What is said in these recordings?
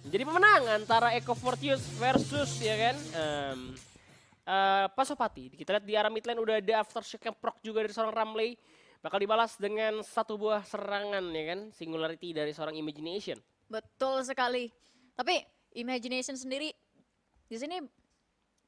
Jadi pemenang antara Echo Fortius versus ya kan Pasopati. Kita lihat di arah mid lane udah ada aftershock yang proc juga dari seorang Ramley. Bakal dibalas dengan satu buah serangan ya kan, singularity dari seorang Imagination. Betul sekali. Tapi Imagination sendiri di sini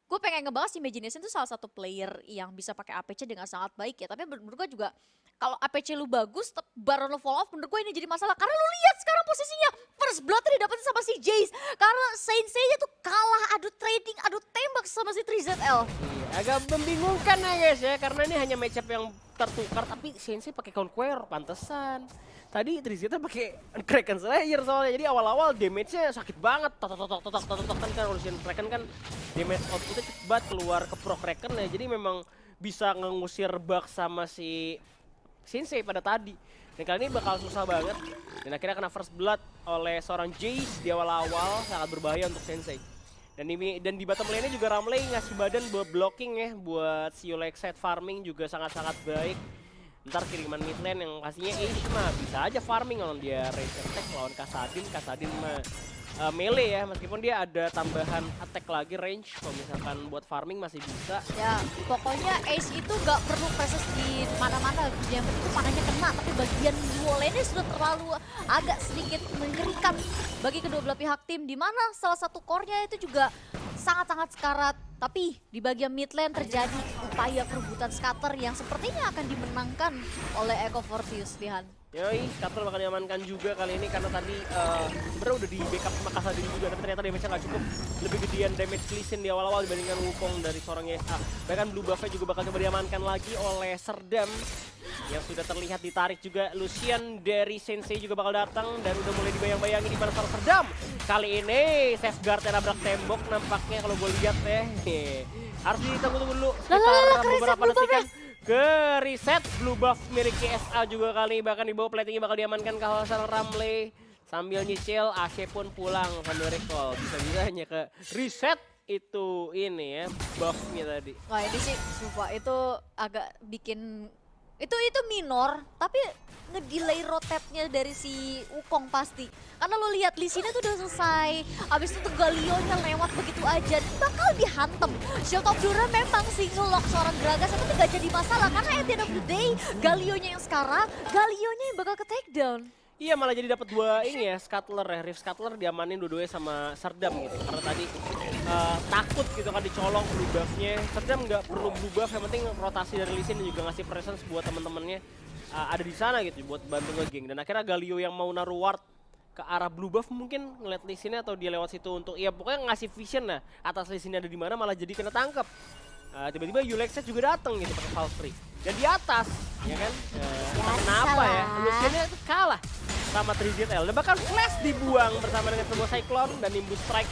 gue pengen ngebahas Imagination itu salah satu player yang bisa pakai APC dengan sangat baik ya. Tapi menurut gue juga kalau APC lu bagus, Baron lu fall off, menurut gue ini jadi masalah. Karena lu lihat sekarang posisinya first blood tadi dapetin sama si Jace. Karena Sensei-nya tuh kalah adu trading, adu tembak sama si 3ZL. Iya, agak membingungkan ya guys ya, karena ini hanya matchup yang tertukar tapi Sensei pakai Conqueror, pantesan. Tadi Trizeta pakai Kraken Slayer soalnya, jadi awal-awal damage-nya sakit banget. Totok kan Lucian Kraken kan damage outputnya cepet banget keluar ke Pro Kraken ya, jadi memang bisa ngusir bug sama si Sensei pada tadi. Dan kali ini bakal susah banget. Dan akhirnya kena first blood oleh seorang Jace di awal-awal, sangat berbahaya untuk Sensei. Dan di bottom lane-nya juga Ramley ngasih badan buat blocking ya, buat si Lakeside farming juga sangat-sangat baik. Ntar kiriman mid lane yang pastinya Ace mah bisa aja farming kalau dia range attack lawan Kasadin mah melee ya, meskipun dia ada tambahan attack lagi range, kalau misalkan buat farming masih bisa. Ya, pokoknya Ace itu gak perlu presence di mana-mana. Yang penting itu panahnya kena, tapi bagian duo lane sudah terlalu agak sedikit mengerikan bagi kedua belah pihak tim. Di mana salah satu core-nya itu juga sangat-sangat sekarat. Tapi di bagian mid lane terjadi upaya perebutan scatter yang sepertinya akan dimenangkan oleh Echo Fortius, Lihan. Yoi, Scatter bakal diamankan juga kali ini karena tadi sebenarnya udah di backup sama Kasadin juga, tapi ternyata damage-nya nggak cukup. Lebih gedean damage Lee Sin di awal-awal dibandingkan Wukong dari seorang YSA. Bahkan Blue Buff-nya juga bakal coba diamankan lagi oleh Serdam yang sudah terlihat ditarik juga. Lucian dari Sensei juga bakal datang dan udah mulai dibayang-bayangi di mana Serdam. Kali ini safeguard-nya nabrak tembok nampaknya kalau gue lihat ya. Harus ditunggu-tunggu dulu sekitar beberapa detikan. Ke reset blue buff milik CSA juga kali, bahkan di bawah platingnya bakal diamankan kawasan Ramley sambil nyicil. AC pun pulang sambil recall, bisa-bisanya ke reset itu ini ya buffnya tadi. Wah ini sih sumpah itu agak bikin itu minor tapi ngedelay rotate-nya dari si Wukong pasti. Karena lo lihat Lee-Sin tuh udah selesai. Abis itu Galio-nya lewat begitu aja. Bakal dihantem. Shield of Dura memang single lock seorang Gragas itu gak jadi masalah. Karena at the end of the day Galio-nya yang sekarang, Galio-nya yang bakal ke takedown. Iya, malah jadi dapat dua ini ya, Scuttler ya. Rift Scuttler diamanin dua-duanya sama Serdam gitu. Karena tadi takut gitu kan dicolong blue buff-nya. Serdam nggak perlu blue buff, yang penting rotasi dari Lee Sin dan juga ngasih presence buat teman-temannya ada di sana gitu buat bantu ngegeng. Dan akhirnya Galio yang mau naruh ward ke arah blue buff mungkin ngeliat Lee Sin atau dia lewat situ untuk ya pokoknya ngasih vision lah atas Lee Sin ada di mana, malah jadi kena tangkap. Tiba-tiba Ulexet juga datang gitu pakai Pulse Tree. Dan di atas, ya kan? Kenapa ya? Luciannya itu kalah sama 3ZL. Dan bahkan Flash dibuang bersama dengan sebuah Cyclone dan Nimbus Strike.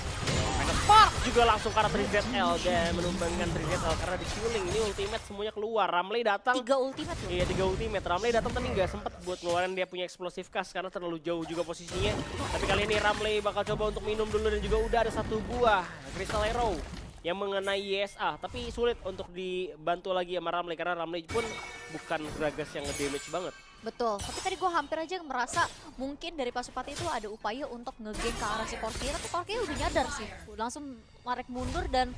Mega Spark juga langsung ke arah 3ZL dan menumbangkan 3ZL karena di killing ini ultimate semuanya keluar. Ramley datang. 3 ultimate loh. Iya, 3 ultimate. Ramley datang tapi nggak sempet buat ngeluarin dia punya explosive cast karena terlalu jauh juga posisinya. Tapi kali ini Ramley bakal coba untuk minum dulu dan juga udah ada satu buah Crystal Arrow yang mengenai YSA, tapi sulit untuk dibantu lagi sama Ramley karena Ramley pun bukan Gragas yang nge-damage banget. Betul, tapi tadi gue hampir aja merasa mungkin dari Pasupati itu ada upaya untuk nge-game ke arah si Korkia, tapi Korkia udah nyadar sih, langsung narik mundur dan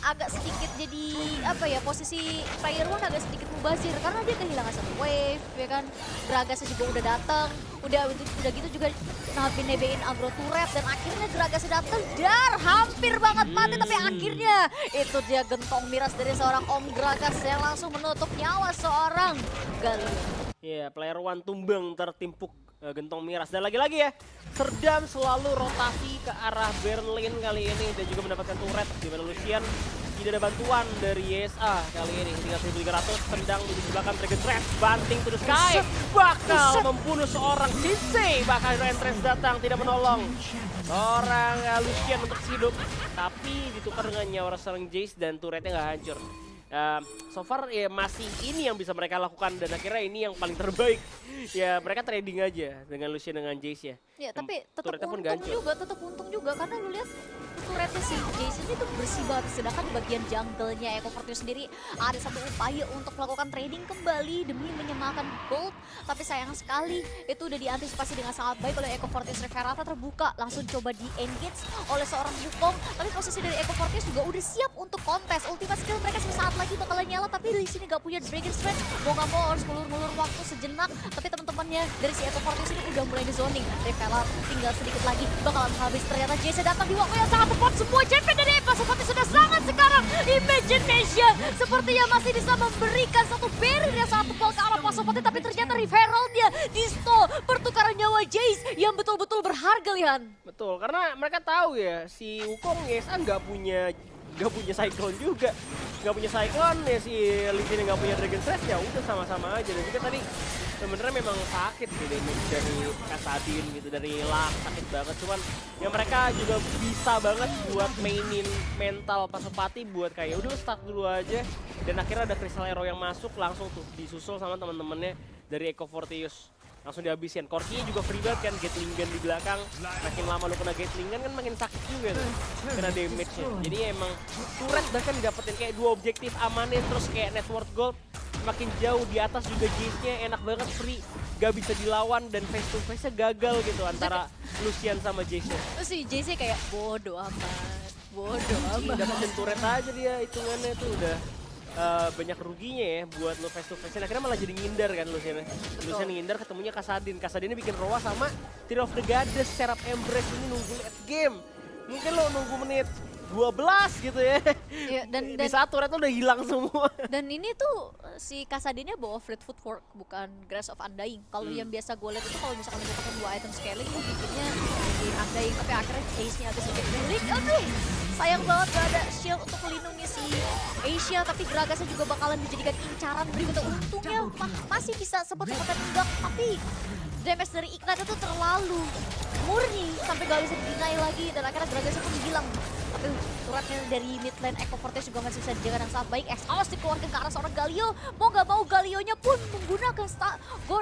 agak sedikit jadi apa ya, posisi player one agak sedikit mubazir karena dia kehilangan satu wave ya kan. Gragasnya juga udah datang, udah gitu juga nebein agro turret dan akhirnya Gragasnya datang dar hampir banget mati tapi akhirnya itu dia gentong miras dari seorang Om Gragas yang langsung menutup nyawa seorang Galio. Iya, player one tumbang tertimpuk gentong miras. Dan lagi-lagi ya, Serdam selalu rotasi ke arah Berlin kali ini dan juga mendapatkan turret di mana Lucian tidak ada bantuan dari YSA kali ini. Tinggal 1300 tendang di belakang Dragon Trash, banting to the sky, bakal membunuh seorang Sensei. Bakal Entrance datang tidak menolong seorang Lucian untuk hidup, tapi ditukar dengan nyawa seorang Jace dan turretnya nggak hancur. So far ya masih ini yang bisa mereka lakukan dan akhirnya ini yang paling terbaik. Ya mereka trading aja dengan Lucian dengan Jace ya. Ya, tapi tetap turretnya pun untung gancur. juga, tetap untung juga karena lu lihat turretnya si Jason itu bersih banget. Sedangkan di bagian jungle-nya Echo Fortress sendiri ada satu upaya untuk melakukan trading kembali demi menyemakan gold. Tapi sayang sekali itu udah diantisipasi dengan sangat baik oleh Echo Fortress. Referata terbuka, langsung coba di-engage oleh seorang Wukong. Tapi posisi dari Echo Fortress juga udah siap untuk kontes. Ultimate skill mereka sesaat lagi bakalan nyala, tapi di sini gak punya Dragon Strength. Mau gak mau harus ngulur-ngulur waktu sejenak. Tapi teman-temannya dari si Echo Fortress ini udah mulai di-zoning. Revelar tinggal sedikit lagi bakalan habis. Ternyata Jason datang di waktu yang sangat tepat. Semua champion dari Echo Fortress sudah serangan sekarang. Imagination sepertinya masih bisa memberikan satu barrier yang sangat tebal ke arah Pasopati. Tapi ternyata Herald-nya di-stall. Pertukaran nyawa Jace yang betul-betul berharga, Lihan. Betul, karena mereka tahu ya si Wukong YSA nggak punya Cyclone juga, nggak punya Cyclone ya, si Lee Sin nggak punya Dragon Slash, ya udah sama-sama aja. Dan juga tadi sebenarnya memang sakit sih damage dari Kassadin gitu, dari Lux sakit banget. Cuman ya mereka juga bisa banget buat mainin mental Pasopati buat kayak udah start dulu aja. Dan akhirnya ada Crystal Arrow yang masuk langsung tuh disusul sama teman-temannya dari Echo Fortress. Langsung dihabisin. Corki juga free banget kan, Gatlingan di belakang. Makin lama lu kena Gatlingan kan makin sakit juga tuh. Kena damage-nya. Jadi emang turret bahkan dapetin kayak 2 objektif amanin terus kayak network gold. Makin jauh di atas juga Jace-nya enak banget free. Gak bisa dilawan dan face to face-nya gagal gitu antara Lucian sama Jace-nya. Terus si Jace kayak bodoh amat. Bodoh amat. Dapetin turret aja dia hitungannya tuh udah banyak ruginya ya buat lo face to face. Akhirnya malah jadi ngindar kan Lucian. Lucian ngindar ketemunya Kassadin. Kassadinnya bikin Roa sama Tear of the Goddess. Serap Embrace ini nunggu late game. Mungkin lo nunggu menit 12 gitu ya. Iya, dan Di saat turret udah hilang semua. Dan ini tuh si Kassadinnya bawa Fleet Footwork bukan Grace of Undying. Kalau yang biasa gue lihat itu kalau misalkan gue pakai 2 item scaling itu bikinnya di Undying, tapi akhirnya case-nya agak sedikit milik. Aduh, sayang banget gak ada shield untuk melindungi si Asia, tapi Gragasnya juga bakalan dijadikan incaran berikutnya. Untungnya masih bisa sempat-sempatan enggak, tapi damage dari Ignite itu terlalu murni sampai gak bisa di-deny lagi dan akhirnya Gragasnya pun hilang. Tapi turretnya dari mid lane Echo Fortress juga masih bisa dijaga dengan sangat baik. Exhaust dikeluarkan ke arah seorang Galio. Mau gak mau Galionya pun menggunakan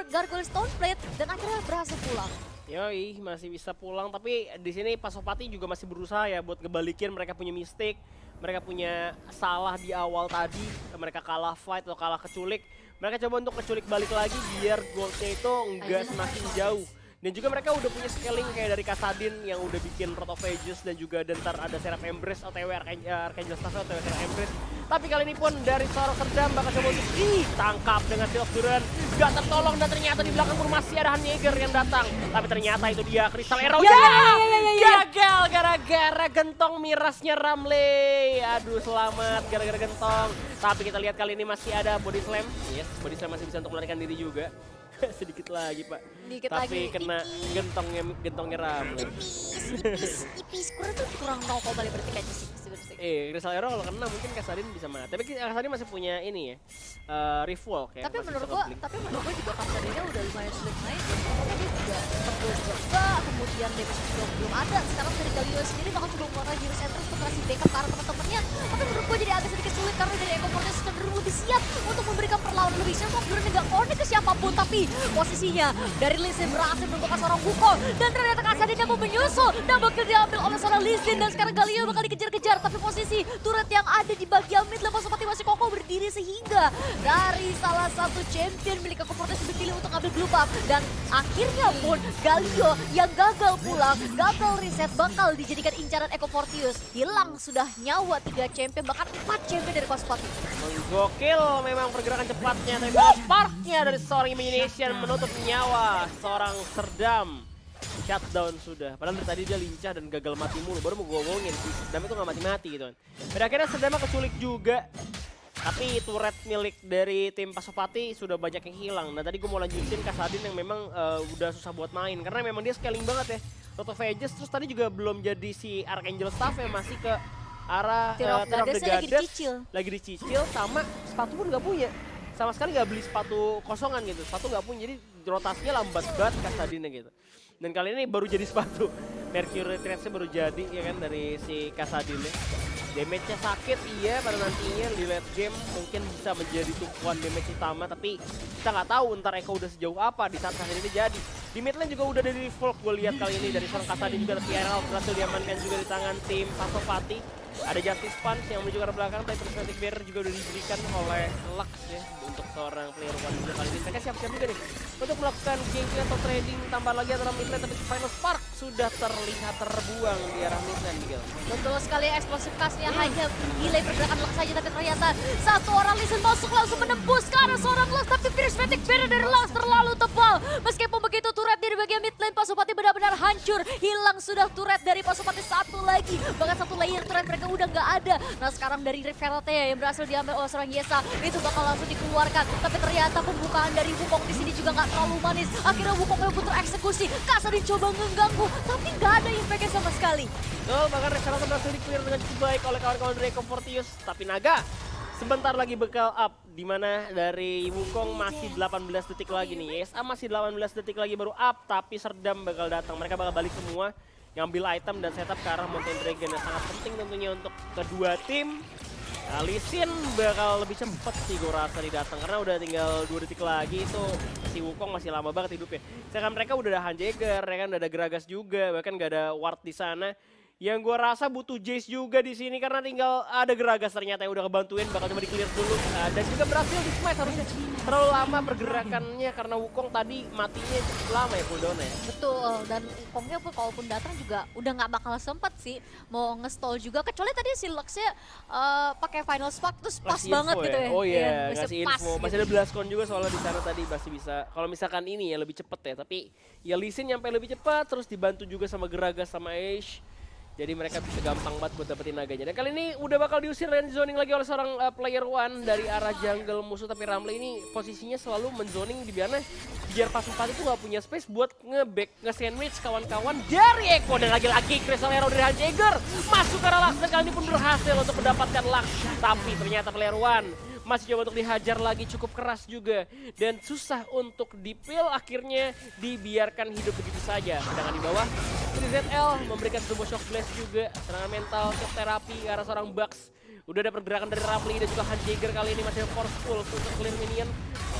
Gargoyle Stoneblade dan akhirnya berhasil pulang. Yoi, masih bisa pulang, tapi di sini Pasopati juga masih berusaha ya buat ngebalikin. Mereka punya mistake, mereka punya salah di awal tadi, mereka kalah fight atau kalah keculik. Mereka coba untuk keculik balik lagi biar goldnya itu enggak semakin jauh. Dan juga mereka udah punya scaling kayak dari Kassadin yang udah bikin Rod of Ages dan juga ntar ada Seraph Embrace, OTW Archangel Staff, OTW Seraph Embrace. Tapi kali ini pun dari seorang Serdam bakal coba untuk ditangkap dengan Seal of Duran. Gak tertolong dan ternyata di belakang pun masih ada Hanyeger yang datang. Tapi ternyata itu dia Crystal Arrow. Gagal gara-gara gentong mirasnya Ramley. Aduh selamat gara-gara gentong. Tapi kita lihat kali ini masih ada Body Slam. Yes, Body Slam masih bisa untuk melarikan diri juga. Sedikit lagi pak. Dikit tapi lagi. kena gentongnya Ramley. Tipis kurang 0,5 berarti kayaknya sih. Crystal Arrow kalau kena mungkin Kassadin bisa mati. Tapi Kassadin masih punya ini ya, Revolve ya. Tapi menurut gua juga Kassadinnya udah lumayan sulit main. Tadi juga tembus juga, kemudian damage juga belum ada. Sekarang dari Galio sendiri bakal coba mengeluarkan Hero's Entrance untuk kasih backup ke arah teman-temannya. Tapi menurut gua jadi agak sedikit sulit karena dari Echo Fortress cenderung lebih siap untuk memberikan perlawanan lebih siap. Sebenarnya nggak connect ke siapapun, tapi posisinya dari Lee Sin berhasil menemukan seorang Wukong dan ternyata Kassadinnya mau menyusul. Double kill diambil oleh seorang Lee Sin dan sekarang Galio bakal dikejar-kejar. Tapi posisi turret yang ada di bagian mid lane Pasopati masih kokoh berdiri sehingga dari salah satu champion milik Echo Fortress dipilih untuk ambil blue buff dan akhirnya pun Galio yang gagal pulang, gagal reset bakal dijadikan incaran Echo Fortress. Hilang sudah nyawa 3 champion bahkan 4 champion dari Pasopati. Gokil memang pergerakan cepatnya, tapi sparknya dari seorang Imagination menutup nyawa seorang Serdam. Shutdown sudah, padahal dari tadi dia lincah dan gagal mati mulu, baru mau gue ngomongin si Serdam itu gak mati-mati gitu kan. Dan akhirnya Serdamnya keculik juga, tapi turret milik dari tim Pasopati sudah banyak yang hilang. Nah tadi gue mau lanjutin Kassadin yang memang udah susah buat main, karena memang dia scaling banget ya. Rod of Ages, terus tadi juga belum jadi si Archangel Staff yang masih ke arah Tear of the Goddess lagi dicicil, sama sepatu pun gak punya. Sama sekali gak beli sepatu kosongan gitu, sepatu gak punya, jadi rotasinya lambat banget Kassadinnya gitu. Dan kali ini baru jadi sepatu Mercury Threads-nya baru jadi ya kan dari si Kassadinnya. Damage-nya sakit iya, pada nantinya di late game mungkin bisa menjadi tumpuan damage utama, tapi kita nggak tahu ntar Eko udah sejauh apa di saat ini jadi. Di mid lane juga udah dari Volk gue lihat kali ini dari seorang Kasadi juga, tapi Herald berhasil diamankan juga di tangan tim Pasopati. Ada Justice Punch yang menuju ke arah belakang, tapi Prismatic Barrier juga udah diberikan oleh Lux ya untuk seorang player one juga kali ini. Mereka siap-siap juga nih untuk melakukan gameplay atau trading tambah lagi antara mid lane, tapi Final Spark sudah terlihat terbuang di arah mid lane, Miguel. Betul sekali, eksplosif kasnya hanya delay pergerakan Lux saja, tapi ternyata satu orang Listen masuk langsung menembus ke arah seorang Lux, tapi Prismatic Barrier dari Lux terlalu tebal. Meskipun begitu, turret dari bagian mid lane Pasopati benar-benar hancur. Hilang sudah turret dari Pasopati satu lagi, bahkan satu layer turret mereka udah nggak ada. Nah sekarang dari Riverate yang berhasil diambil oleh seorang Yesa, itu bakal langsung dikeluarkan. Tapi ternyata pembukaan dari Wukong di sini juga nggak terlalu manis. Akhirnya Wukong pun tereksekusi. Kasadi coba mengganggu, tapi nggak ada impact-nya sama sekali. Betul, bahkan Riverate berhasil di-clear dengan cukup baik oleh kawan-kawan dari Eko Fortius. Tapi Naga sebentar lagi bekal up, di mana dari Wukong masih 18 detik lagi nih. YSA masih 18 detik lagi baru up, tapi Serdam bakal datang. Mereka bakal balik semua, ngambil item dan setup ke arah Mountain Dragon yang sangat penting tentunya untuk kedua tim. Nah, Lee Sin bakal lebih cepet sih gue rasa didatang, karena udah tinggal 2 detik lagi itu si Wukong masih lama banget hidupnya. Sedangkan mereka udah ada Hanjegger, ya kan, udah ada Gragas juga, bahkan gak ada ward di sana. Yang gue rasa butuh Jace juga di sini karena tinggal ada Gragas ternyata yang udah kebantuin, bakal cuma di-clear dulu. Nah, dan juga berhasil di smite, harusnya terlalu lama pergerakannya karena Wukong tadi matinya cukup lama ya cooldown ya. Betul, dan Wukongnya pun kalaupun datang juga udah nggak bakal sempet sih mau nge-stall juga, kecuali tadi si Luxnya pakai Final Spark terus pas Ngasih banget info gitu ya. Oh iya, Iya, bisa ngasih pas info. Masih gitu. ada Blastcon juga soalnya di sana tadi masih bisa. Kalau misalkan ini ya lebih cepet ya, tapi ya Lee Sin nyampe lebih cepat, terus dibantu juga sama Gragas sama Ashe. Jadi mereka bisa gampang banget buat dapetin naganya. Dan kali ini udah bakal diusir dan zoning lagi oleh seorang player one dari arah jungle musuh. Tapi Ramle ini posisinya selalu menzoning di mana biar Pasopati itu nggak punya space buat nge-back, nge-sandwich kawan-kawan dari Eko. Dan lagi-lagi Crystal Arrow dari Hanjegger masuk ke arah Lux, dan kali ini pun berhasil untuk mendapatkan Lux. Tapi ternyata player one masih coba untuk dihajar lagi, cukup keras juga. Dan susah untuk dipil, akhirnya dibiarkan hidup begitu saja. Sedangkan di bawah, ini ZL memberikan sebuah shock blast juga. Serangan mental, shock terapi ke arah seorang Bucks. Udah ada pergerakan dari Ramli dan juga Hanjegger kali ini masih forceful untuk clear minion.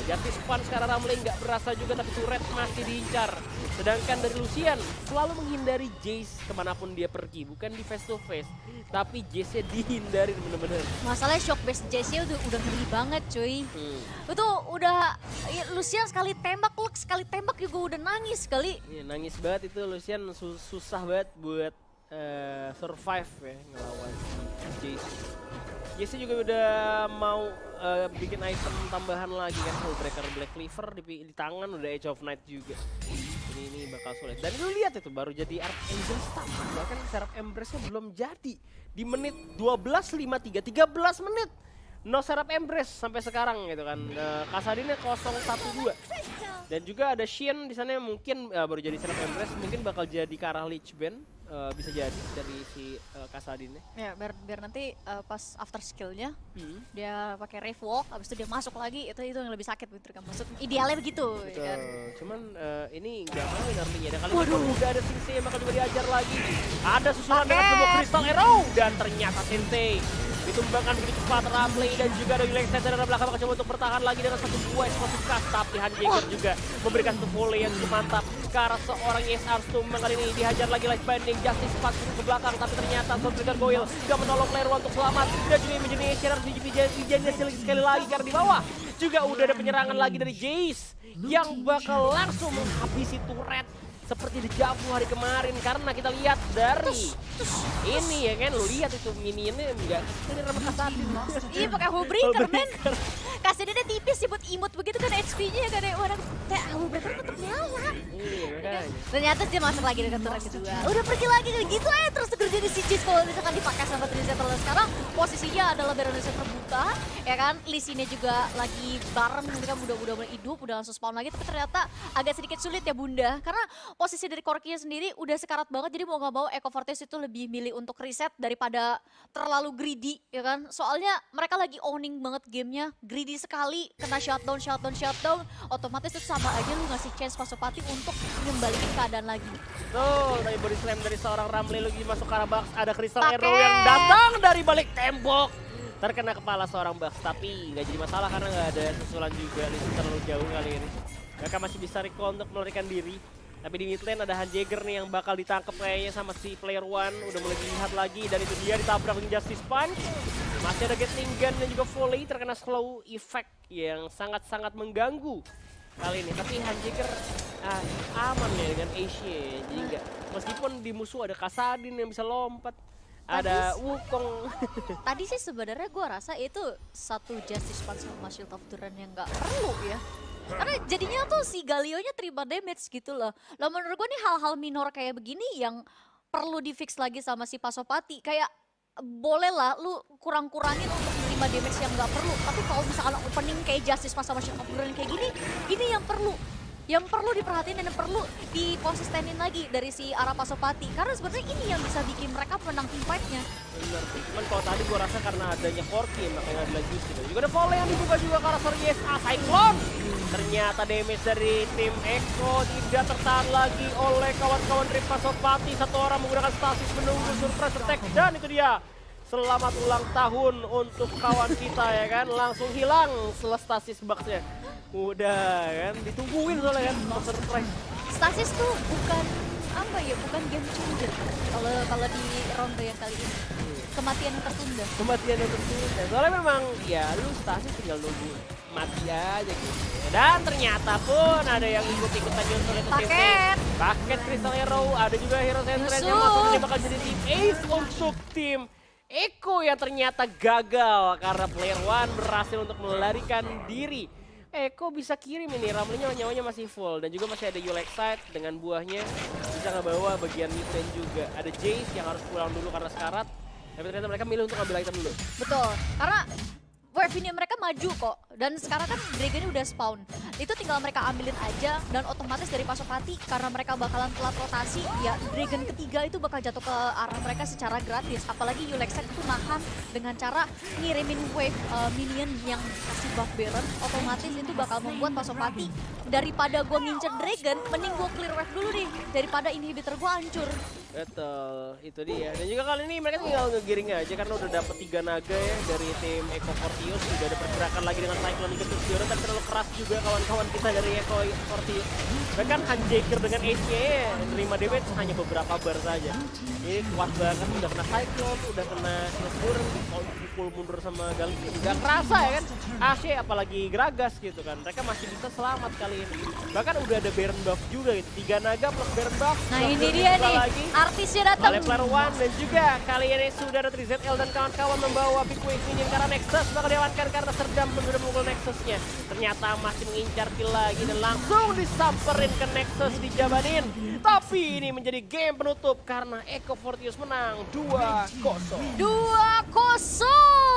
Justice Punch sekarang Ramli nggak berasa juga, tapi turret masih diincar. Sedangkan dari Lucian selalu menghindari Jace kemanapun dia pergi. Bukan di face to face, tapi Jace-nya dihindari bener-bener. Masalahnya shock base Jesse udah ngeri banget cuy. Itu udah ya, Lucian sekali tembak, Lux sekali tembak juga udah nangis kali. Iya, nangis banget itu Lucian, susah banget buat survive ya ngelawan Jace. Jace juga udah mau bikin item tambahan lagi kan, Hullbreaker Black Cleaver di tangan, udah Age of Night juga. Ini bakal sulit. Dan lu lihat itu baru jadi Arc Angel Staff, bahkan Seraph Embrace-nya belum jadi. Di menit 12.53, 13 menit. No Seraph Embrace sampai sekarang gitu kan. Kasadinnya 0-1-2. Dan juga ada Shin di sana yang mungkin baru jadi Seraph Embrace, mungkin bakal jadi ke arah Lich Band. Bisa jadi dari si Kasadinnya. Ya biar nanti pas after skillnya dia pakai Rave Walk, abis itu dia masuk lagi, itu yang lebih sakit begitu kan. Maksud idealnya begitu. Betul. Kan? Cuman ini nggak mau artinya. Dan kali ini udah ada Sensei yang bakal juga diajar lagi. Ada susulan dengan sebuah Crystal Arrow, dan ternyata Sensei ditumbangkan begitu cepat. Ramley dan juga ada William Center dari belakang mencoba untuk bertahan lagi dengan satu buah eksplosif kas, tapi Hanjegger juga memberikan satu volley yang cukup mantap ke arah seorang YSR Stumbang. Kali ini dihajar lagi light binding, Justice Punch ke belakang, tapi ternyata Soundbreaker Goyle gak menolong player one untuk selamat. Dan juga Imagination harus dijanji sekali lagi karena di bawah juga udah ada penyerangan lagi dari Jace yang bakal langsung menghabisi turret seperti di Javu hari kemarin, karena kita lihat dari ini ya kan, lu lihat itu minionnya enggak ini rambut Kasadin. Iya pakai Hullbreaker men. Kasadinnya tipis sih buat imut begitu kan HP-nya kan, orang Hullbreaker tetap nyala. Iya makanya. Ternyata dia masuk lagi dengan turret kedua. Udah pergi lagi kayak gitu aja terus terjadi si Jace kalau misalkan dipakai sama Trizetter. Sekarang posisinya adalah Baroness terbuka, ya kan. Lee-nya juga lagi bareng, mereka udah mulai hidup, udah langsung spawn lagi, tapi ternyata agak sedikit sulit ya Bunda, karena posisi dari Corki sendiri udah sekarat banget, jadi mau gak mau Eko Fortius itu lebih milih untuk reset daripada terlalu greedy, ya kan. Soalnya mereka lagi owning banget gamenya, greedy sekali, kena shutdown, otomatis itu sama aja lu ngasih chance Pasopati untuk mengembalikan keadaan lagi. Tuh, tadi body slam dari seorang Ramley lagi masuk ke arah Bucks. Ada Crystal Paket. Arrow yang datang dari balik tembok. Terkena kepala seorang Bucks, tapi nggak jadi masalah karena nggak ada susulan juga. Listen terlalu jauh kali ini. Mereka masih bisa recall untuk melarikan diri. Tapi di mid lane ada Hanjager nih yang bakal ditangkap kayaknya sama si player one. Udah mulai dilihat lagi dan itu dia ditabrak dengan Justice Punch. Masih ada Gatling Gun dan juga volley terkena slow effect yang sangat-sangat mengganggu kali ini. Tapi Hanjager aman ya dengan Asia. Jadi enggak, meskipun di musuh ada Kasadin yang bisa lompat. Ada Wukong. Tadi sih sebenarnya gue rasa itu satu Justice Punch sama Shield of Duran yang nggak perlu ya. Karena jadinya tuh si Galio-nya terima damage gitu loh. Lah menurut gue nih hal-hal minor kayak begini yang perlu di-fix lagi sama si Pasopati. Kayak boleh lah lu kurang-kurangin untuk menerima damage yang nggak perlu. Tapi kalau misalkan opening kayak Justice Punch sama Shield of Duran kayak gini, ini yang perlu. Yang perlu diperhatiin dan yang perlu dikonsistenin lagi dari si arah Pasopati. Karena sebenarnya ini yang bisa bikin mereka menang team fight-nya. Bener sih, cuman kalau tadi gue rasa karena adanya Corki makanya nggak dilanjutin. Juga ada volley yang dibuka juga ke arah YSA Cyclone. Ternyata damage dari tim Echo tidak tertahan lagi oleh kawan-kawan dari Pasopati. Satu orang menggunakan stasis menunggu surprise attack dan itu dia. Selamat ulang tahun untuk kawan kita ya kan, langsung hilang setelah stasis box-nya. Udah kan, ditungguin soalnya kan, surprise. Stasis tuh bukan apa ya, bukan game changer kalau di ronde yang kali ini. Kematian yang tertunda. Kematian yang tertunda. Soalnya memang ya lu stasis tinggal nunggu mati aja gitu. Dan ternyata pun ada yang ikut-ikutan nyusul itu tim Paket. Paket Crystal Arrow, ada juga Hero Sentinel yang masuk ini bakal jadi tim Ace untuk tim Echo yang ternyata gagal karena player one berhasil untuk melarikan diri. Echo bisa kirim ini, Ramlinya nyawanya masih full dan juga masih ada Yulexite dengan buahnya bisa ngebawa bagian mid lane juga. Ada Jace yang harus pulang dulu karena sekarat, tapi ternyata mereka milih untuk ambil item dulu. Betul, karena wave ini mereka maju kok. Dan sekarang kan Dragon udah spawn. Itu tinggal mereka ambilin aja dan otomatis dari Pasopati karena mereka bakalan telat rotasi, ya Dragon ketiga itu bakal jatuh ke arah mereka secara gratis. Apalagi Yulexet itu nahan dengan cara ngirimin wave minion yang kasih buff Baron, otomatis itu bakal membuat Pasopati daripada gua ngincer Dragon, mending gua clear wave dulu nih daripada inhibitor gua hancur. Betul, itu dia. Dan juga kali ini mereka tinggal ngegiring aja karena udah dapet 3 naga ya dari tim Echo Fortius. Udah ada pergerakan lagi dengan Cyclone ikut Fiora, tapi terlalu keras juga kawan-kawan kita dari Echo Fortius. Bahkan Hanjaker dengan AC-nya menerima damage hanya beberapa bar saja. Ini kuat banget, udah kena Cyclone, udah kena Fiora, pukul mundur sama Galio. Gak kerasa ya kan, AC apalagi Gragas gitu kan. Mereka masih bisa selamat kali ini. Bahkan udah ada Baron buff juga gitu, 3 naga plus Baron buff. Nah ini dia nih, lagi artisnya datang. oleh player one dan juga kali ini sudah ada 3ZL dan kawan-kawan membawa big wave minion karena Nexus bakal diamankan karena Serdam sudah memukul Nexusnya. Ternyata masih mengincar kill lagi dan langsung disamperin ke Nexus, dijabanin. Tapi ini menjadi game penutup karena Echo Fortius menang 2-0. 2-0.